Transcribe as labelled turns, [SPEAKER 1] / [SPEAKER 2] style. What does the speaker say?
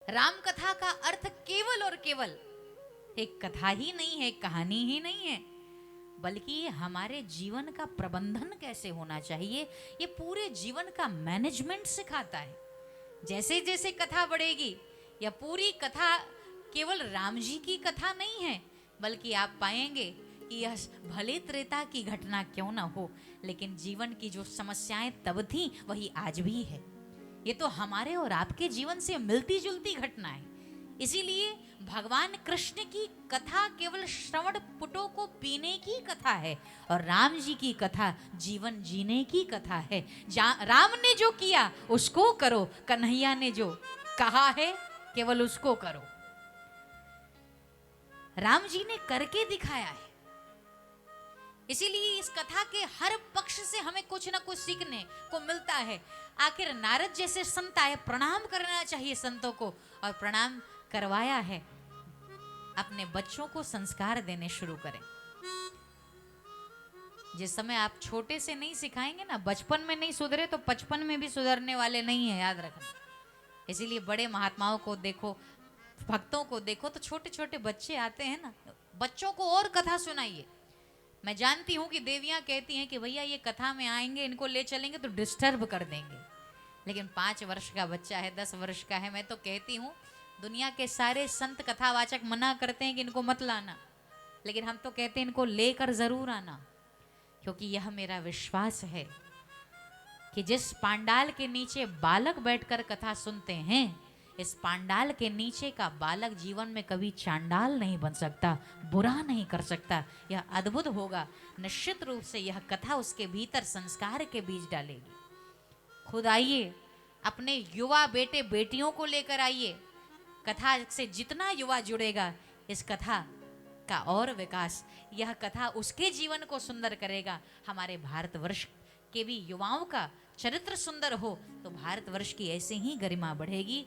[SPEAKER 1] राम कथा का अर्थ केवल और केवल एक कथा ही नहीं है, कहानी ही नहीं है, बल्कि ये हमारे जीवन का प्रबंधन कैसे होना चाहिए, ये पूरे जीवन का मैनेजमेंट सिखाता है। जैसे जैसे कथा बढ़ेगी, या पूरी कथा केवल राम जी की कथा नहीं है, बल्कि आप पाएंगे कि यह भले त्रेता की घटना क्यों ना हो, लेकिन जीवन की जो समस्याएं तब थी वही आज भी है। ये तो हमारे और आपके जीवन से मिलती जुलती घटना है। इसीलिए भगवान कृष्ण की कथा केवल श्रवण पुटों को पीने की कथा है, और राम जी की कथा जीवन जीने की कथा है। राम ने जो किया उसको करो, कन्हैया ने जो कहा है केवल उसको करो। राम जी ने करके दिखाया है। इसीलिए इस कथा के हर पक्ष से हमें कुछ ना कुछ सीखने को मिलता है। आखिर नारद जैसे संत आए, प्रणाम करना चाहिए संतों को, और प्रणाम करवाया है। अपने बच्चों को संस्कार देने शुरू करें। जिस समय आप छोटे से नहीं सिखाएंगे ना, बचपन में नहीं सुधरे तो 55 में भी सुधरने वाले नहीं है, याद रखना। इसीलिए बड़े महात्माओं को देखो, भक्तों को देखो, तो छोटे छोटे बच्चे आते हैं ना, बच्चों को और कथा सुनाइए। मैं जानती हूं कि देवियां कहती हैं कि भैया ये कथा में आएंगे, इनको ले चलेंगे तो डिस्टर्ब कर देंगे, लेकिन 5 वर्ष का बच्चा है, 10 वर्ष का है, मैं तो कहती हूँ दुनिया के सारे संत कथावाचक मना करते हैं कि इनको मत लाना, लेकिन हम तो कहते हैं इनको लेकर जरूर आना, क्योंकि यह मेरा विश्वास है कि जिस पांडाल के नीचे बालक बैठकर कथा सुनते हैं, इस पांडाल के नीचे का बालक जीवन में कभी चांडाल नहीं बन सकता, बुरा नहीं कर सकता। यह अद्भुत होगा। निश्चित रूप से यह कथा उसके भीतर संस्कार के बीज डालेगी। खुद आइए, अपने युवा बेटे बेटियों को लेकर आइए। कथा से जितना युवा जुड़ेगा, इस कथा का और विकास, यह कथा उसके जीवन को सुंदर करेगा। हमारे भारतवर्ष के भी युवाओं का चरित्र सुंदर हो तो भारतवर्ष की ऐसे ही गरिमा बढ़ेगी।